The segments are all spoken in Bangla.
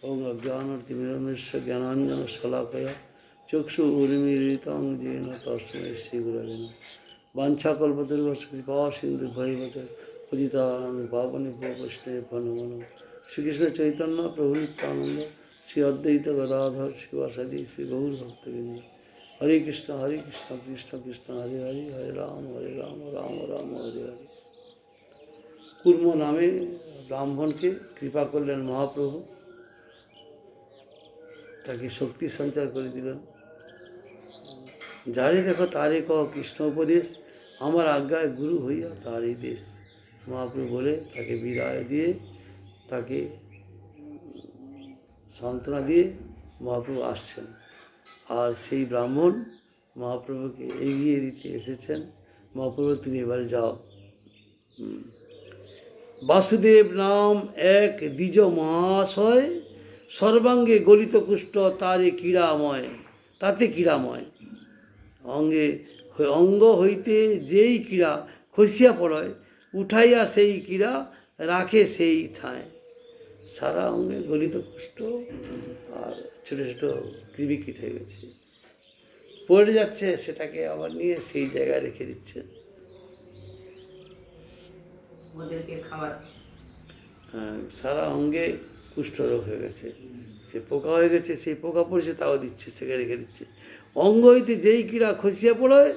ওং অজ্ঞানতিমিরমেশ্য জ্ঞানাঞ্জন শলাকয়া চক্ষু উর্মিলিতং येन তস্मै শ্রীগুরবে নমঃ। বাঞ্ছাকল্পতরুশ্চ কৃপা সিন্ধু ভৈবচ পতিতানাং পাবনেভ্যো বৈষ্ণবেভ্যো নমো নমঃ। শ্রীকৃষ্ণ চৈতন্য প্রভু নিত্যানন্দ শ্রী অদ্বৈত গদাধর শিবাসাদি শ্রী গৌর ভক্তবৃন্দ। হরে কৃষ্ণ কৃষ্ণ কৃষ্ণ হরে হরে, হরে রাম রাম রাম হরে হরে। কুর্ম নামে ব্রাহ্মণকে কৃপা করলেন মহাপ্রভু, তাকে শক্তি সঞ্চার করে দিলেন। যারে দেখো তারে কহ কৃষ্ণ উপদেশ, আমার আজ্ঞায় গুরু হইয়া তারই দেশ। মহাপ্রভু বলে তাকে বিদায় দিয়ে, তাকে সান্ত্বনা দিয়ে মহাপ্রভু আসছেন। আর সেই ব্রাহ্মণ মহাপ্রভুকে এগিয়ে দিতে এসেছেন। মহাপ্রভু তুমি এবারে যাও। বাসুদেব নাম এক দ্বিজ মহাশয়, সর্বাঙ্গে গলিত কুষ্ঠ তারে ক্রীড়াময়, তাতে ক্রীড়াময়। অঙ্গ হইতে যেই ক্রীড়া খসিয়া পড়য়, উঠাইয়া সেই ক্রীড়া রাখে সেই ঠাঁয়। সারা অঙ্গে গলিত কুষ্ঠ আর ছোটো ছোটো কৃমিকীট হয়ে গেছে, পড়ে যাচ্ছে, সেটাকে আবার নিয়ে সেই জায়গায় রেখে দিচ্ছে, ওদেরকে খাওয়াচ্ছে। সারা অঙ্গে কুষ্ঠরোগ হয়ে গেছে, সে পোকা হয়ে গেছে, সেই পোকা পড়েছে তাও দিচ্ছে, সেখানে রেখে দিচ্ছে। অঙ্গ হইতে যেই ক্রীড়া খসিয়া পড়য়,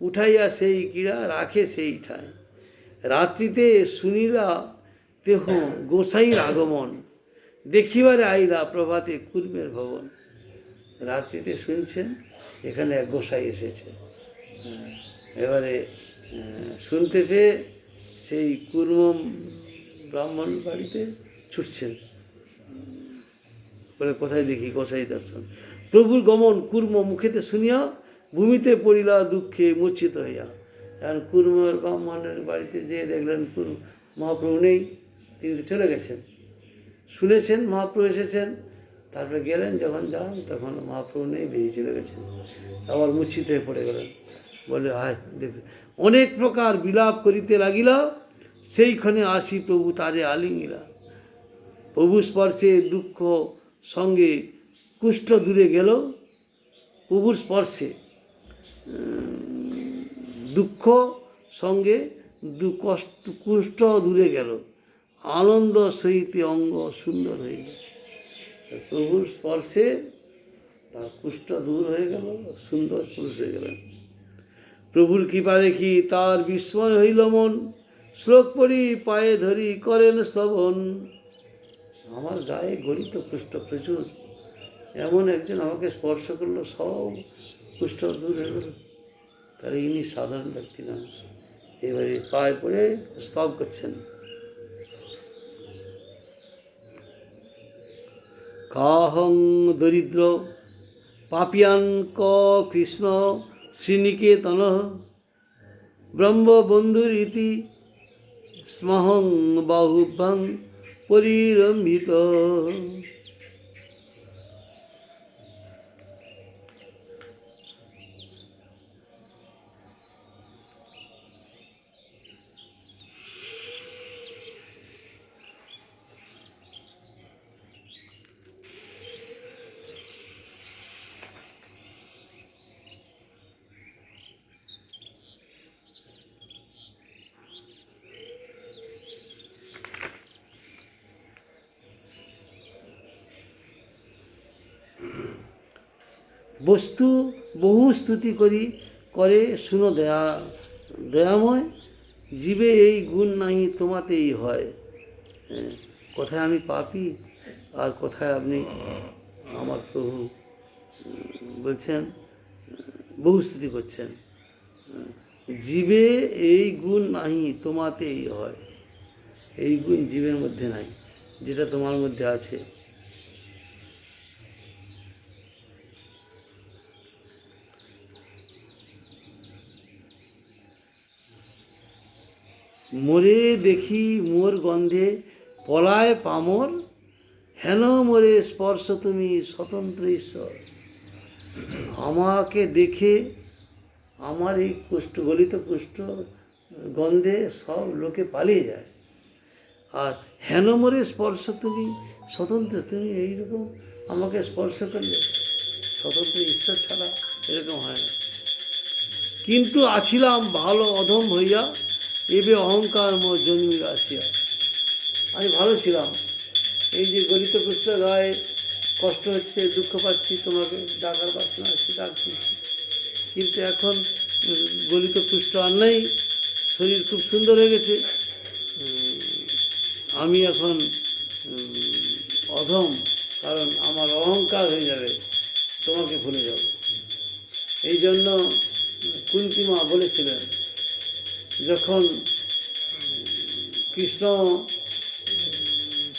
উঠাইয়া সেই ক্রীড়া রাখে সেই ঠাঁয়। রাত্রিতে শুনিলা দেহ গোসাইর আগমন, দেখিবারে আইলা প্রভাতে কুর্মের ভবন। রাত্রিতে শুনছেন এখানে এক গোসাই এসেছে, এবারে শুনতে পেয়ে সেই কুর্ম ব্রাহ্মণ বাড়িতে ছুটছেন, বলে কোথায় দেখি গোসাই দর্শন। প্রভুর গমন কুর্ম মুখেতে শুনিয়া, ভূমিতে পড়িলা দুঃখে মূর্ছিত হইয়া। কারণ কুর্ম ব্রাহ্মণের বাড়িতে যেয়ে দেখলেন মহাপ্রভু নেই, তিনি চলে গেছেন। শুনেছেন মহাপ্রভু এসেছেন, তারপরে গেলেন, যখন যান তখন মহাপ্রভু নেই, বেরিয়ে চলে গেছেন। আবার মূর্ছিত হয়ে পড়ে গেলেন, বলে হায় দেখ, অনেক প্রকার বিলাপ করিতে লাগিলা, সেইখানে আসি প্রভু তারে আলিঙ্গিলা। প্রভু স্পর্শে দুঃখ সঙ্গে কুষ্ঠ দূরে গেল, প্রভুর স্পর্শে দুঃখ সঙ্গে কুষ্ঠ দূরে গেল, আনন্দ সহিত অঙ্গ সুন্দর হয়ে গেল। প্রভুর স্পর্শে তার কুষ্ঠ দূর হয়ে গেল, সুন্দর পুরুষ হয়ে গেলেন। প্রভুর কৃপা দেখি তার বিস্ময় হইল মন, শ্লোক পড়ি পায়ে ধরি করেন শ্রবণ। আমার গায়ে গলিত কুষ্ঠ প্রচুর, এমন একজন আমাকে স্পর্শ করলো, সব কুষ্ঠ দূর হয়ে গেল। তাহলে ইনি সাধারণ ব্যক্তি না। এবারে পায়ে পড়ে স্তব করছেন। কাহং দরিদ্র পাপিয়ান ক কৃষ্ণ শ্রীনিকেতন, ব্রহ্মবন্ধুর ইতি স্মহং বাহুভ্যাং পরিরম্ভিত। বস্তু বহু স্তুতি করে শুনো দয়াময়, জীবে এই গুণ নাই তোমাতেই হয়। কোথায় আমি পাপী আর কোথায় আপনি আমার প্রভু বলছেন, বহু স্তুতি করছেন। জীবে এই গুণ নাই তোমাতেই হয়, এই গুণ জীবের মধ্যে নাই, যেটা তোমার মধ্যে আছে। মোরে দেখি মোর গন্ধে পলায় পামর, হেন মোরে স্পর্শ তুমি স্বতন্ত্র ঈশ্বর। আমাকে দেখে আমার এই কুষ্ঠ গলিত কুষ্ঠ গন্ধে সব লোকে পালিয়ে যায়, আর হেন মোরে স্পর্শ তুমি স্বতন্ত্র, তুমি এইরকম আমাকে স্পর্শ করলে, স্বতন্ত্র ঈশ্বর ছাড়া এরকম হয় না। কিন্তু আছিলাম ভালো অধম হইয়া, এবে অহংকার মোর জন্মিল আসিয়া। আমি ভালো ছিলাম, এই যে গলিত কুষ্ঠ গায়ে কষ্ট হচ্ছে, দুঃখ পাচ্ছি, তোমাকে ডাকার বাসনা আছে, ডাকছি। কিন্তু এখন গলিত কুষ্ঠ আর নেই, শরীর খুব সুন্দর হয়ে গেছে। আমি এখন অধম, কারণ আমার অহংকার হয়ে যাবে, তোমাকে ভুলে যাব। এই জন্য কুন্তিমা বলেছিলেন, যখন কৃষ্ণ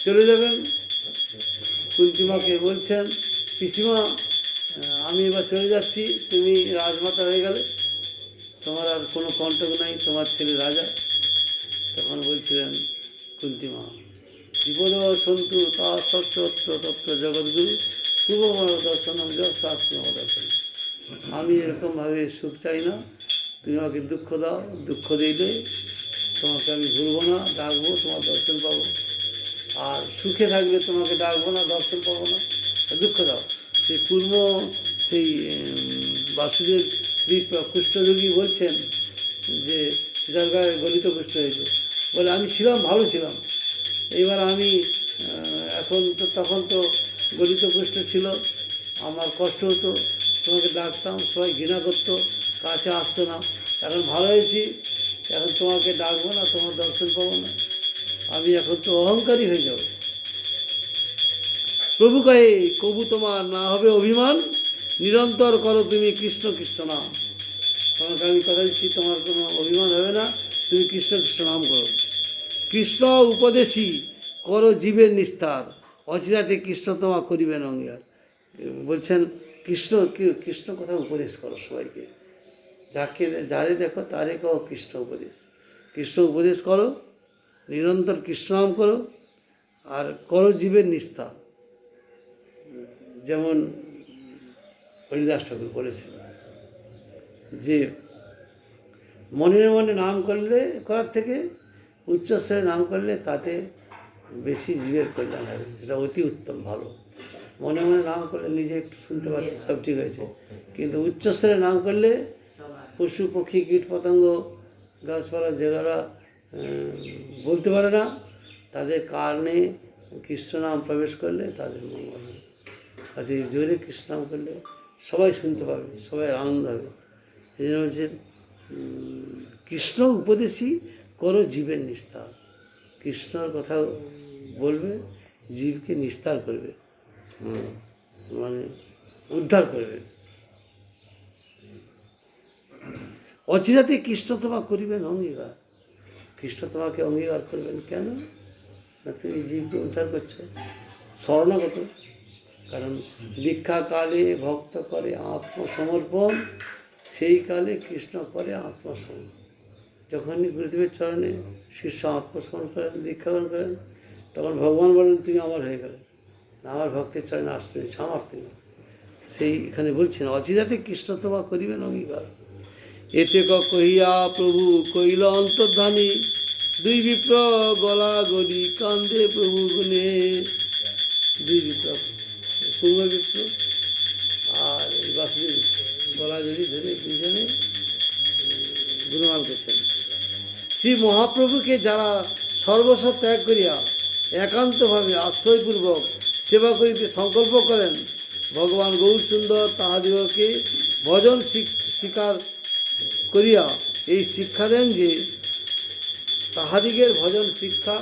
চলে যাবেন, কুন্তিমাকে বলছেন, পিসিমা আমি এবার চলে যাচ্ছি, তুমি রাজমাতা হয়ে গেলে, তোমার আর কোনো কণ্টক নাই, তোমার ছেলে রাজা। তখন বলছিলেন কুন্তিমা, বিপদ সন্তু তা সত্য তত্ত্ব জগৎগুরু শুভমর দর্শনম শাস্ত্রম দর্শন। আমি এরকমভাবে সুখ চাই না, তুমি আমাকে দুঃখ দাও, দুঃখ দিলে তোমাকে আমি ভুলবো না, ডাকবো, তোমার দর্শন পাবো। আর সুখে থাকলে তোমাকে ডাকবো না, দর্শন পাবো না, দুঃখ দাও। সেই পূর্ব সেই বাসুদেব কুষ্ঠরোগী বলছেন যে যার গায়ে গলিত কুষ্ঠ হয়েছে, বলে আমি ছিলাম ভালো ছিলাম, এইবার আমি এখন তো, তখন তো গলিত কুষ্ঠ ছিল, আমার কষ্ট হতো, তোমাকে ডাকতাম, সবাই ঘৃণা করতো, কাছে আসতো না। এখন ভালো হয়েছি, এখন তোমাকে ডাকবো না, তোমার দর্শন পাবো না, আমি এখন তো অহংকারী হয়ে যাব। প্রভু কহে, কবু তোমার না হবে অভিমান, নিরন্তর করো তুমি কৃষ্ণ কৃষ্ণ নাম। তোমাকে আমি কথা দিচ্ছি, তোমার কোনো অভিমান হবে না, তুমি কৃষ্ণ কৃষ্ণ নাম করো। কৃষ্ণ উপদেশী করো জীবের নিস্তার, অচিরাতে কৃষ্ণ তোমা করিবেন অঙ্গীকার। বলছেন কৃষ্ণ, কৃষ্ণ কথা উপদেশ করো সবাইকে, যারে দেখো তারে কও কৃষ্ণ উপদেশ। কৃষ্ণ উপদেশ করো, নিরন্তর কৃষ্ণ নাম করো, আর করো জীবের নিস্তার। যেমন হরিদাস ঠাকুর বলেছেন যে মনে মনে নাম করলে, করার থেকে উচ্চস্বরে নাম করলে তাতে বেশি জীবের কল্যাণ হবে, সেটা অতি উত্তম, ভালো। মনে মনে নাম করলে নিজে একটু শুনতে পাচ্ছি, সব ঠিক হয়েছে, কিন্তু উচ্চস্বরে নাম করলে পশু পক্ষী কীট পতঙ্গ গাছপালা যেগুলা বলতে পারে না, তাদের কারণে কৃষ্ণ নাম প্রবেশ করলে তাদের মঙ্গল হবে। আর এই জোরে কৃষ্ণ নাম করলে সবাই শুনতে পাবে, সবাই আনন্দ হবে। এই জন্য হচ্ছে কৃষ্ণ উপদেশী করো জীবের নিস্তার। কৃষ্ণর কথা বলবে, জীবকে নিস্তার করবে, মানে উদ্ধার করবে। অচিরাতে কৃষ্ণ তোমা করিবেন অঙ্গীকার। কৃষ্ণ তোমাকে অঙ্গীকার করবেন কেন না, তুমি জীবকে উদ্ধার করছো, শরণাগত। কারণ দীক্ষা কালে ভক্ত করে আত্মসমর্পণ, সেই কালে কৃষ্ণ করে আত্মসমর্পণ। যখনই গুরুদেবের চরণে শিষ্য আত্মসমর্পণ করেন, দীক্ষা গ্রহণ করেন, তখন ভগবান বলেন তুমি আমার হয়ে গেলে, আমার ভক্তের চরণে আসতে হয়েছে, আমার তুমি। সেই এখানে বলছেন অচিরাতে কৃষ্ণ তোমা করিবেন অঙ্গীকার। এতে কহিয়া প্রভু কইল অন্তর্ধানী, দুই বিপ্র গলা গলি কান্দে প্রভু গুণে। দুই বিপ্র, পূর্ব বিপ্র আর এই বাসুদেব বিপ্র, গলা জড়ি ধরে দুজনে গুণগান করছেন। শ্রী মহাপ্রভুকে যারা সর্বস্ব ত্যাগ করিয়া একান্তভাবে আশ্রয়পূর্বক সেবা করিতে সংকল্প করেন, ভগবান গৌরচন্দ্র তাহাদিগকে ভজন স্বীকার করিয়া এই শিক্ষা দেন যে তাহাদিগের ভজন শিক্ষা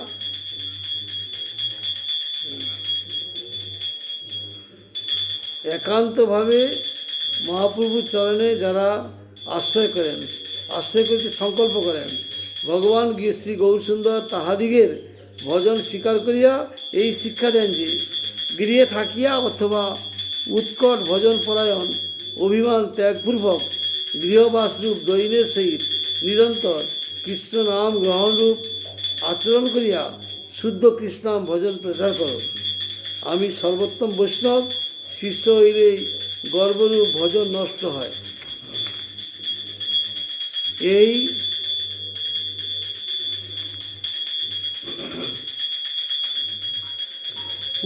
একান্তভাবে মহাপ্রভুর চরণে যারা আশ্রয় করেন, আশ্রয় করিতে সংকল্প করেন, ভগবান শ্রী গৌরসুন্দর তাহাদিগের ভজন স্বীকার করিয়া এই শিক্ষা দেন যে গৃহে থাকিয়া অথবা উৎকট ভজন পরায়ণ অভিমান ত্যাগপূর্বক গৃহবাসরূপ দৈনের সহিত নিরন্তর কৃষ্ণ নাম গ্রহণরূপ আচরণ করিয়া শুদ্ধ কৃষ্ণনাম ভজন প্রচার করো। আমি সর্বোত্তম বৈষ্ণব, শিষ্য হইলেই গর্বরূপ ভজন নষ্ট হয়। এই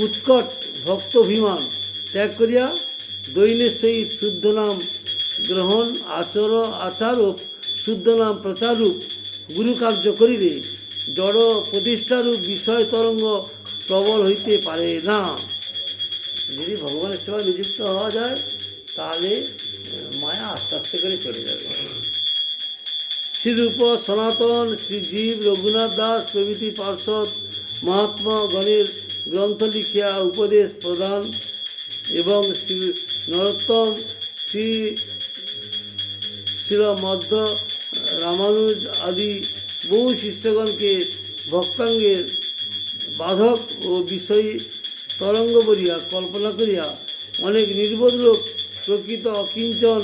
উৎকট ভক্তভিমান ত্যাগ করিয়া দৈন্যের সহিত শুদ্ধ নাম গ্রহণ আচারূপ শুদ্ধ নাম প্রচারূপ গুরুকার্য করিলে জড় প্রতিষ্ঠারূপ বিষয় তরঙ্গ প্রবল হইতে পারে না। যদি ভগবানের সেবা নিযুক্ত হওয়া যায় তাহলে মায়া আস্তে আস্তে করে চলে যাবে। শ্রীরূপ সনাতন শ্রীজীব রঘুনাথ দাস প্রভৃতি পার্ষদ মহাত্মা গণের গ্রন্থ লিখিয়া উপদেশ প্রদান এবং শ্রী নরোত্তম শ্রীল মধ্য রামানুজ আদি বহু শিষ্যগণকে ভক্তাঙ্গের বাধক ও বিষয়ী তরঙ্গ বলিয়া কল্পনা করিয়া অনেক নির্বোধ লোক প্রকৃত অকিঞ্চন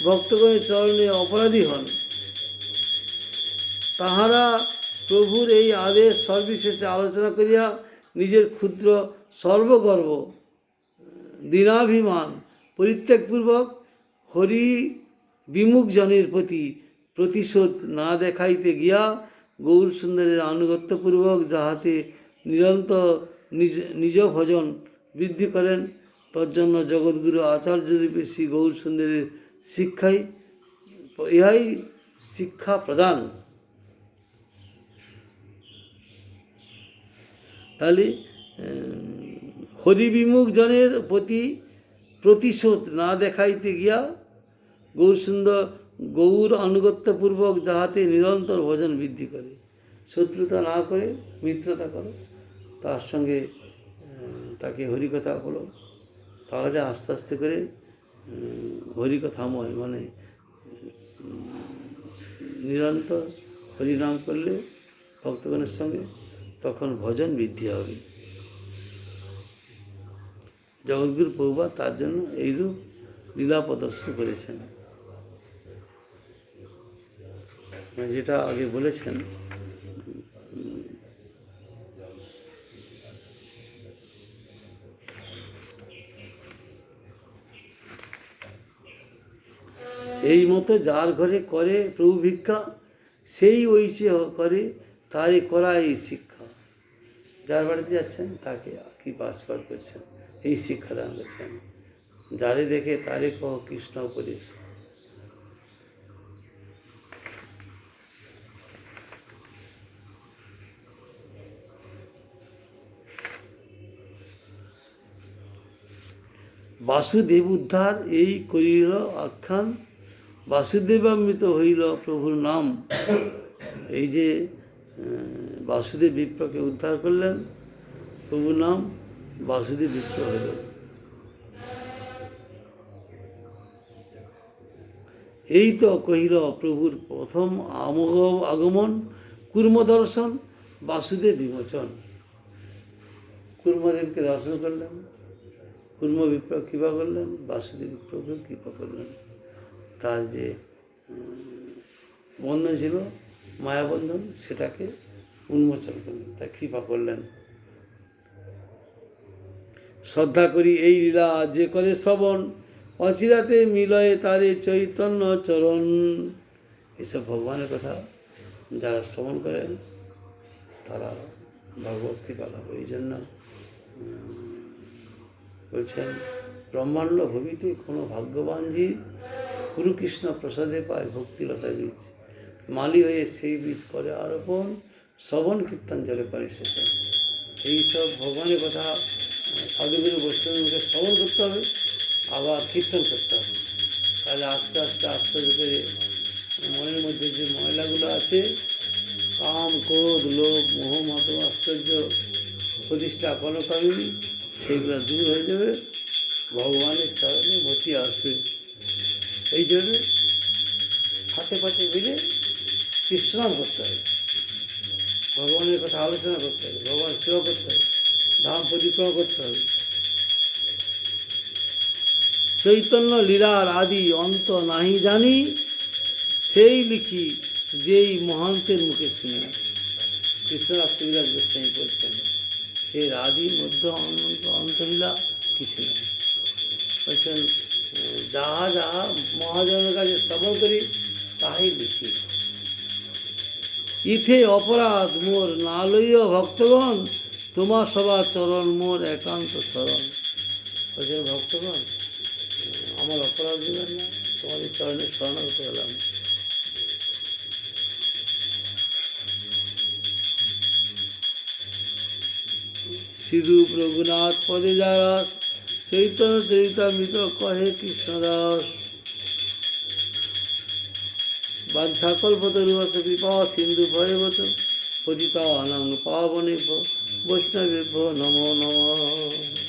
ভক্তগণের চরণে অপরাধী হন। তাহারা প্রভুর এই আদেশ সর্বশেষে আলোচনা করিয়া নিজের ক্ষুদ্র সর্বগর্ব দীনাভিমান পরিত্যাগপূর্বক হরি বিমুখ জনের প্রতি প্রতিশোধ না দেখাইতে গিয়া গৌর সুন্দরের আনুগত্যপূর্বক যাহাতে নিরন্তর নিজ ভজন বৃদ্ধি করেন তজ্জন্য জগৎগুরু আচার্যরূপে শ্রী গৌর সুন্দরের ইহাই শিক্ষা প্রদান। তাহলে হরিবিমুখ জনের প্রতি প্রতিশোধ না দেখাইতে গিয়া গৌর আনুগত্যপূর্বক যাহাতে নিরন্তর ভজন বৃদ্ধি করে, শত্রুতা না করে মিত্রতা করো, তার সঙ্গে তাকে হরিকথা বলো, তাহলে আস্তে আস্তে করে হরিকথাময় মানে নিরন্তর হরিনাম করলে ভক্তগণের সঙ্গে তখন ভজন বৃদ্ধি হবে। জগৎগুরু প্রভুপাদ তার জন্য এইরূপ লীলা প্রদর্শন করেছেন। যেটা আগে বলেছেন এই মতো যার ঘরে করে প্রভু ভিক্ষা সেই ওইসে করে তারে করা এই শিক্ষা। যার বাড়িতে যাচ্ছেন তাকে কি পাসপার করছেন, এই শিক্ষা দান করছেন। যারে দেখে তারে কহ কৃষ্ণ উপদেশ। বাসুদেব উদ্ধার এই করিল আখ্যান, বাসুদেবামৃত হইল প্রভুর নাম। এই যে বাসুদেব বিপ্রকে উদ্ধার করলেন, প্রভুর নাম বাসুদেব বিপ্র হইল। এই তো কহিল প্রভুর প্রথম আগমন, কুর্ম দর্শন বাসুদেব বিমোচন। কুর্মদেবকে দর্শন করলেন, কুর্ম বিপ্র কৃপা করলেন, বাসুদেব বিপ্রকে কৃপা করলেন। তার যে বন্ধন ছিল মায়াবন্ধন সেটাকে উন্মোচন করলেন, তা কৃপা করলেন। শ্রদ্ধা করি এই লীলা যে করে শ্রবণ, অচিরাতে মিলয়ে তারে চৈতন্য চরণ। এসব ভগবানের কথা যারা শ্রবণ করেন তারা ভগবত কৃপা লাভ। এই জন্য বলছেন ব্রহ্মাণ্ড ভবিতে কোনো ভাগ্যবান জীব গুরুকৃষ্ণ প্রসাদে পায় ভক্তিলতা বীজ, মালি হয়ে সেই বীজ করে আরোপণ, শ্রবণ কীর্তন জলে করে শেষে। এইসব ভগবানের কথা সাধুগুরু বৈষ্ণবের মুখে শ্রবণ করতে হবে, আবার কীর্তন করতে হবে। তাহলে আস্তে আস্তে আস্তে করে মনের মধ্যে যে ময়লাগুলো আছে, কাম ক্রোধ লোভ মোহ মত আশ্চর্য প্রতিষ্ঠা কনকামিনী, সেইগুলো দূর হয়ে যাবে, ভগবানের চরণে মতি আসবে। এই জন্য হাতে পাতে মিলে বিশ্রাম করতে হবে, ভগবানের কথা আলোচনা করতে হবে, ভগবান সেবা করতে হবে, ধাম পরিক্রমা করতে হবে। চৈতন্য লীলার আদি অন্ত নাহি জানি, সেই লিখি যেই মহান্তের মুখে শুনি। কৃষ্ণদাস কবিরাজ গোস্বামী বলছেন এর আদি মধ্য অনন্ত অন্তলীলা কিছু না। বলছেন যাহা যাহা মহাজনের কাছে শ্রবণ করি তাহাই লিখি। ইথে অপরাধ মোর না লইয় ভক্তগণ, তোমার সবার চরণ মোর একান্ত শরণ। বলছেন ভক্তগণ, আমার অপরাধ দিবেন না, তোমাদের চরণে শরণাগত হলাম। শ্রীরূপ রঘুনাথ পদে যারা চৈতন্য চরিতামৃত কহে কৃষ্ণদাস। বাঞ্ছাকল্পতরুবশ কৃপা সিন্ধু ভয়বত পতিতানাং পাবনেভ্যো বৈষ্ণবেভ্যো নমো নমঃ।